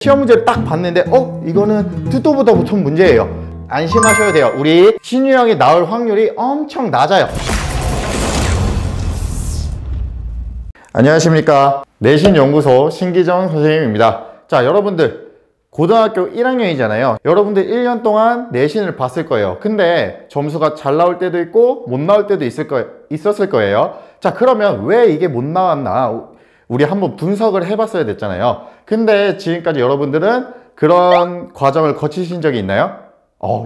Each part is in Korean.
시험 문제를 딱 봤는데 이거는 듣도 보다 못한 문제예요. 안심하셔야 돼요. 우리 신유형이 나올 확률이 엄청 낮아요. 안녕하십니까, 내신연구소 신기정 선생님입니다. 자, 여러분들 고등학교 1학년이잖아요 여러분들 1년 동안 내신을 봤을 거예요. 근데 점수가 잘 나올 때도 있고 못 나올 때도 있었을 거예요. 자, 그러면 왜 이게 못 나왔나 우리 한번 분석을 해봤어야 됐잖아요. 근데 지금까지 여러분들은 그런 과정을 거치신 적이 있나요?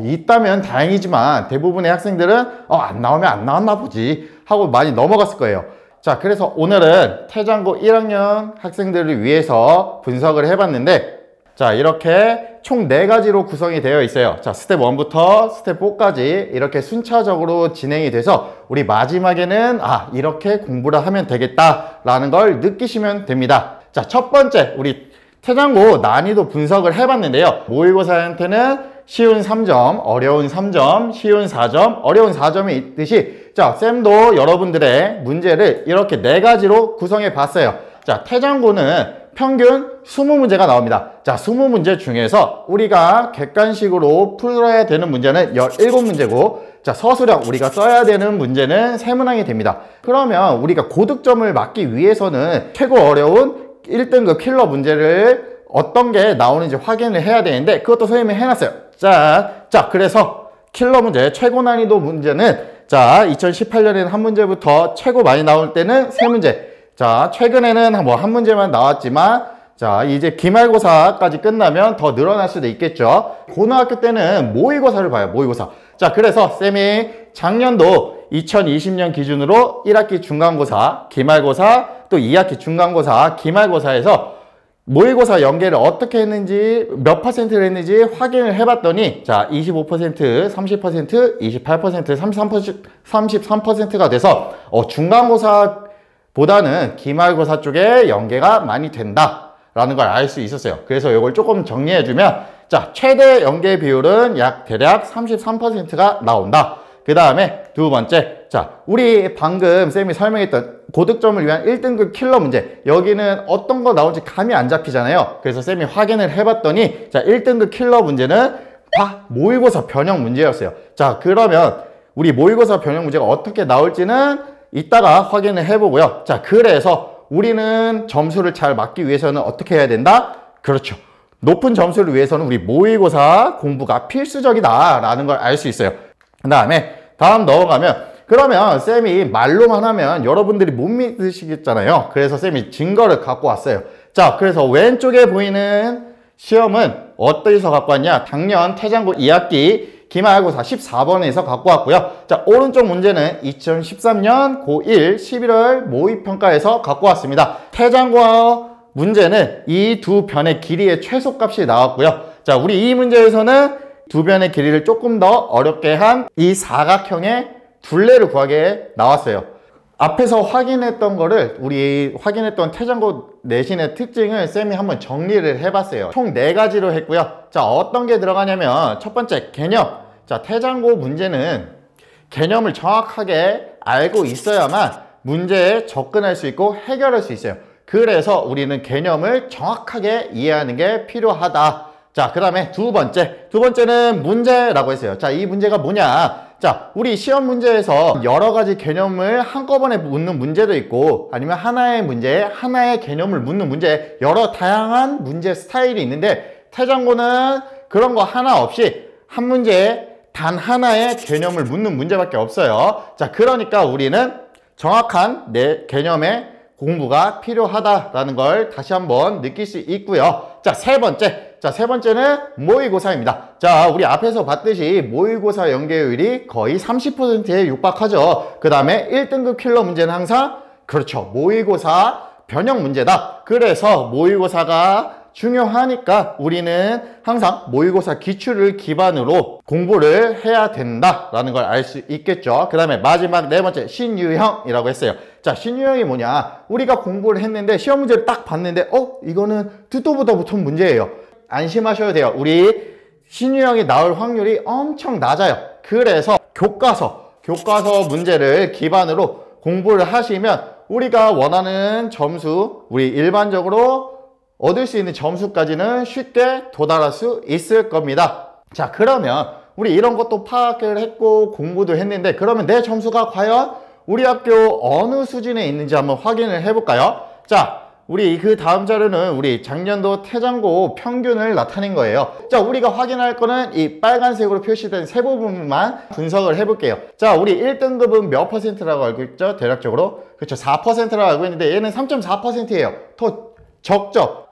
있다면 다행이지만 대부분의 학생들은 안 나오면 안 나왔나 보지 하고 많이 넘어갔을 거예요. 자, 그래서 오늘은 태장고 1학년 학생들을 위해서 분석을 해봤는데, 자, 이렇게 총 4가지로 구성이 되어 있어요. 자, 스텝 1부터 스텝 4까지 이렇게 순차적으로 진행이 돼서 우리 마지막에는 이렇게 공부를 하면 되겠다라는 걸 느끼시면 됩니다. 자, 첫 번째 우리 태장고 난이도 분석을 해봤는데요. 모의고사한테는 쉬운 3점, 어려운 3점, 쉬운 4점, 어려운 4점이 있듯이, 자, 쌤도 여러분들의 문제를 이렇게 4가지로 구성해 봤어요. 자, 태장고는 평균 20문제가 나옵니다. 자, 20문제 중에서 우리가 객관식으로 풀어야 되는 문제는 17문제고, 자, 서술형 우리가 써야 되는 문제는 3문항이 됩니다. 그러면 우리가 고득점을 맞기 위해서는 최고 어려운 1등급 킬러 문제를 어떤 게 나오는지 확인을 해야 되는데, 그것도 선생님이 해놨어요. 자, 그래서 킬러 문제, 최고 난이도 문제는, 자, 2018년에는 한 문제부터 최고 많이 나올 때는 3문제. 자, 최근에는 뭐 한 문제만 나왔지만, 자, 이제 기말고사까지 끝나면 더 늘어날 수도 있겠죠. 고등학교 때는 모의고사를 봐요, 모의고사. 자, 그래서 쌤이 작년도 2020년 기준으로 1학기 중간고사, 기말고사, 또 2학기 중간고사, 기말고사에서 모의고사 연계를 어떻게 했는지, 몇 퍼센트를 했는지 확인을 해봤더니, 자, 25%, 30%, 28%, 33%가 돼서 중간고사보다는 기말고사 쪽에 연계가 많이 된다라는 걸 알 수 있었어요. 그래서 이걸 조금 정리해주면, 자, 최대 연계 비율은 대략 33%가 나온다. 그 다음에 두 번째, 자, 우리 방금 쌤이 설명했던 고득점을 위한 1등급 킬러 문제, 여기는 어떤 거 나올지 감이 안 잡히잖아요. 그래서 쌤이 확인을 해봤더니, 자, 1등급 킬러 문제는 다 모의고사 변형 문제였어요. 자, 그러면 우리 모의고사 변형 문제가 어떻게 나올지는 이따가 확인을 해보고요. 자, 그래서 우리는 점수를 잘 맞기 위해서는 어떻게 해야 된다? 그렇죠, 높은 점수를 위해서는 우리 모의고사 공부가 필수적이다 라는 걸 알 수 있어요. 그 다음에 다음 넘어가면, 그러면 쌤이 말로만 하면 여러분들이 못 믿으시겠잖아요. 그래서 쌤이 증거를 갖고 왔어요. 자, 그래서 왼쪽에 보이는 시험은 어디서 갖고 왔냐? 작년 태장고 2학기 기말고사 14번에서 갖고 왔고요. 자, 오른쪽 문제는 2013년 고1 11월 모의평가에서 갖고 왔습니다. 태장고 문제는 이 두 변의 길이의 최소값이 나왔고요. 자, 우리 이 문제에서는 두 변의 길이를 조금 더 어렵게 한 이 사각형의 둘레를 구하게 나왔어요. 앞에서 확인했던 거를, 우리 확인했던 태장고 내신의 특징을 쌤이 한번 정리를 해봤어요. 총 4가지로 했고요. 자, 어떤 게 들어가냐면, 첫 번째, 개념. 자, 태장고 문제는 개념을 정확하게 알고 있어야만 문제에 접근할 수 있고 해결할 수 있어요. 그래서 우리는 개념을 정확하게 이해하는 게 필요하다. 자, 그 다음에 두 번째는 문제라고 했어요. 자, 이 문제가 뭐냐? 자, 우리 시험 문제에서 여러 가지 개념을 한꺼번에 묻는 문제도 있고, 아니면 하나의 문제에 하나의 개념을 묻는 문제, 여러 다양한 문제 스타일이 있는데, 태장고는 그런 거 하나 없이 한 문제에 단 하나의 개념을 묻는 문제밖에 없어요. 자, 그러니까 우리는 정확한 개념의 공부가 필요하다라는 걸 다시 한번 느낄 수 있고요. 자, 세 번째는 모의고사입니다. 자, 우리 앞에서 봤듯이 모의고사 연계율이 거의 30%에 육박하죠. 그 다음에 1등급 킬러 문제는 항상, 그렇죠, 모의고사 변형 문제다. 그래서 모의고사가 중요하니까 우리는 항상 모의고사 기출을 기반으로 공부를 해야 된다라는 걸 알 수 있겠죠. 그 다음에 마지막 4번째, 신유형이라고 했어요. 자, 신유형이 뭐냐? 우리가 공부를 했는데 시험 문제를 딱 봤는데 이거는 듣도 보다 못한 문제예요. 안심하셔야 돼요. 우리 신유형이 나올 확률이 엄청 낮아요. 그래서 교과서 문제를 기반으로 공부를 하시면 우리가 원하는 점수, 우리 일반적으로 얻을 수 있는 점수까지는 쉽게 도달할 수 있을 겁니다. 자, 그러면 우리 이런 것도 파악을 했고 공부도 했는데, 그러면 내 점수가 과연 우리 학교 어느 수준에 있는지 한번 확인을 해볼까요? 자, 우리 그 다음 자료는 우리 작년도 태장고 평균을 나타낸 거예요. 자, 우리가 확인할 거는 이 빨간색으로 표시된 세 부분만 분석을 해볼게요. 자, 우리 1등급은 몇 %라고 알고 있죠? 대략적으로. 그렇죠. 4%라고 알고 있는데 얘는 3.4%예요. 더 적죠?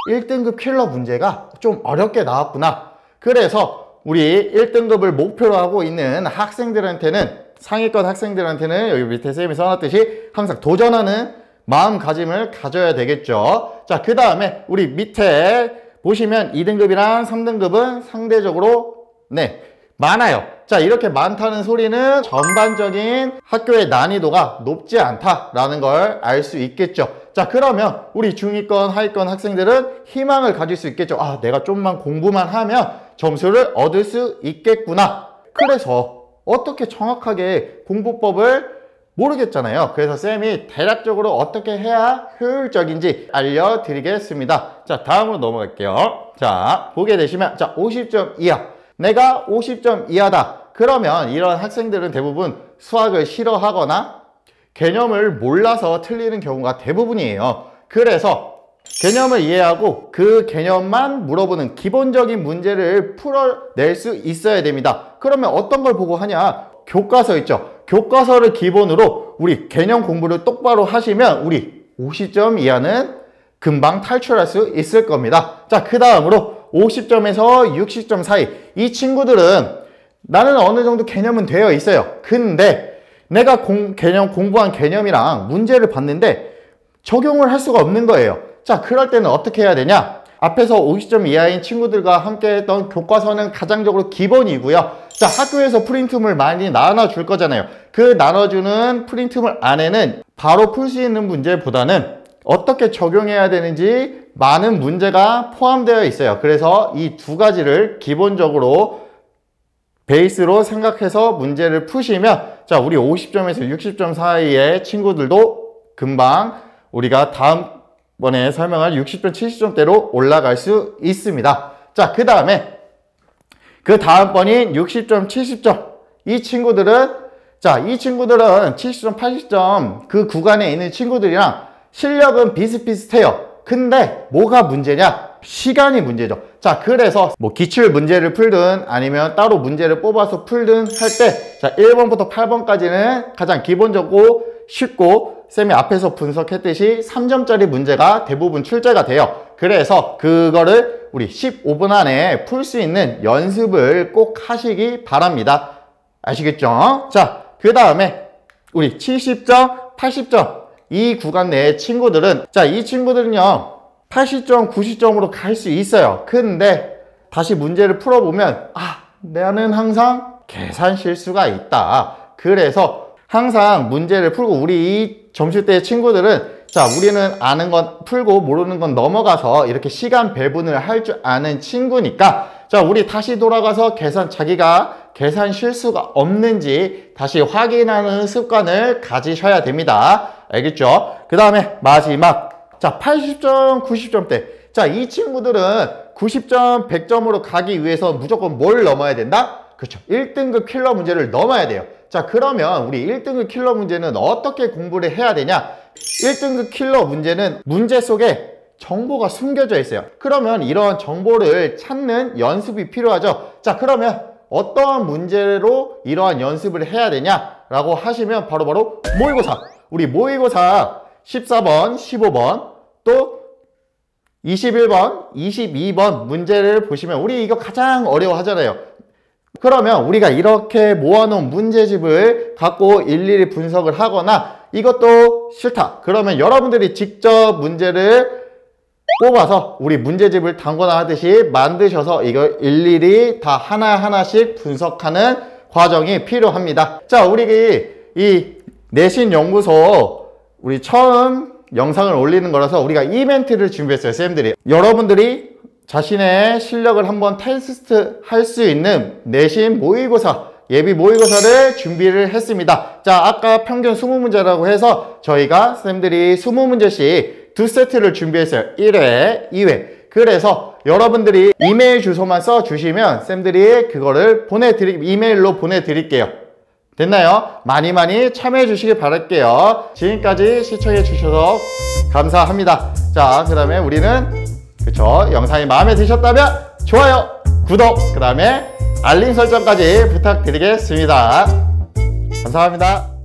1등급 킬러 문제가 좀 어렵게 나왔구나. 그래서 우리 1등급을 목표로 하고 있는 학생들한테는, 상위권 학생들한테는 여기 밑에 쌤이 써놨듯이 항상 도전하는 마음가짐을 가져야 되겠죠. 자, 그 다음에 우리 밑에 보시면 2등급이랑 3등급은 상대적으로 많아요. 자, 이렇게 많다는 소리는 전반적인 학교의 난이도가 높지 않다라는 걸 알 수 있겠죠. 자, 그러면 우리 중위권, 하위권 학생들은 희망을 가질 수 있겠죠. 내가 좀만 공부만 하면 점수를 얻을 수 있겠구나. 그래서 어떻게 정확하게 공부법을 모르겠잖아요. 그래서 쌤이 대략적으로 어떻게 해야 효율적인지 알려드리겠습니다. 자, 다음으로 넘어갈게요. 자, 보게 되시면, 자, 50점 이하. 내가 50점 이하다. 그러면 이런 학생들은 대부분 수학을 싫어하거나 개념을 몰라서 틀리는 경우가 대부분이에요. 그래서 개념을 이해하고 그 개념만 물어보는 기본적인 문제를 풀어낼 수 있어야 됩니다. 그러면 어떤 걸 보고 하냐? 교과서 있죠. 교과서를 기본으로 우리 개념 공부를 똑바로 하시면 우리 50점 이하는 금방 탈출할 수 있을 겁니다. 자, 그 다음으로 50점에서 60점 사이. 이 친구들은 나는 어느 정도 개념은 되어 있어요. 근데 내가 공부한 개념이랑 문제를 봤는데 적용을 할 수가 없는 거예요. 자, 그럴 때는 어떻게 해야 되냐? 앞에서 50점 이하인 친구들과 함께 했던 교과서는 가장적으로 기본이고요. 자, 학교에서 프린트물 많이 나눠줄 거잖아요. 그 나눠주는 프린트물 안에는 바로 풀 수 있는 문제보다는 어떻게 적용해야 되는지 많은 문제가 포함되어 있어요. 그래서 이 두 가지를 기본적으로 베이스로 생각해서 문제를 푸시면, 자, 우리 50점에서 60점 사이의 친구들도 금방 우리가 다음번에 설명할 60점, 70점대로 올라갈 수 있습니다. 자, 그 다음에 그 다음번인 60점, 70점. 이 친구들은 70점, 80점 그 구간에 있는 친구들이랑 실력은 비슷비슷해요. 근데 뭐가 문제냐? 시간이 문제죠. 자, 그래서 뭐 기출 문제를 풀든 아니면 따로 문제를 뽑아서 풀든 할 때, 자, 1번부터 8번까지는 가장 기본적으로 쉽고 쌤이 앞에서 분석했듯이 3점짜리 문제가 대부분 출제가 돼요. 그래서 그거를 우리 15분 안에 풀 수 있는 연습을 꼭 하시기 바랍니다. 아시겠죠? 자, 그 다음에 우리 70점, 80점 이 구간 내의 친구들은, 자, 이 친구들은요 80점, 90점으로 갈 수 있어요. 근데 다시 문제를 풀어보면 나는 항상 계산 실수가 있다. 그래서 항상 문제를 풀고 우리 이 점수대의 친구들은, 자, 우리는 아는 건 풀고 모르는 건 넘어가서 이렇게 시간 배분을 할 줄 아는 친구니까, 자, 우리 다시 돌아가서 자기가 계산 실수가 없는지 다시 확인하는 습관을 가지셔야 됩니다. 알겠죠? 그 다음에 마지막, 자, 80점, 90점대. 자, 이 친구들은 90점, 100점으로 가기 위해서 무조건 뭘 넘어야 된다? 그렇죠. 1등급 킬러 문제를 넘어야 돼요. 자, 그러면 우리 1등급 킬러 문제는 어떻게 공부를 해야 되냐? 1등급 킬러 문제는 문제 속에 정보가 숨겨져 있어요. 그러면 이런 정보를 찾는 연습이 필요하죠. 자, 그러면 어떠한 문제로 이러한 연습을 해야 되냐라고 하시면 바로 모의고사. 우리 모의고사 14번, 15번, 또 21번, 22번 문제를 보시면 우리 이거 가장 어려워하잖아요. 그러면 우리가 이렇게 모아놓은 문제집을 갖고 일일이 분석을 하거나 이것도 싫다. 그러면 여러분들이 직접 문제를 뽑아서 우리 문제집을 단거나 하듯이 만드셔서 이걸 일일이 다 하나하나씩 분석하는 과정이 필요합니다. 자, 우리 이 내신연구소 우리 처음 영상을 올리는 거라서 우리가 이벤트를 준비했어요. 쌤들이 여러분들이 자신의 실력을 한번 테스트 할 수 있는 내신 모의고사, 예비 모의고사를 준비를 했습니다. 자, 아까 평균 20문제라고 해서 저희가 쌤들이 20문제씩 2세트를 준비했어요. 1회, 2회. 그래서 여러분들이 이메일 주소만 써주시면 쌤들이 그거를 이메일로 보내드릴게요. 됐나요? 많이 참여해 주시길 바랄게요. 지금까지 시청해 주셔서 감사합니다. 자, 그 다음에 우리는 영상이 마음에 드셨다면 좋아요, 구독, 그 다음에 알림 설정까지 부탁드리겠습니다. 감사합니다.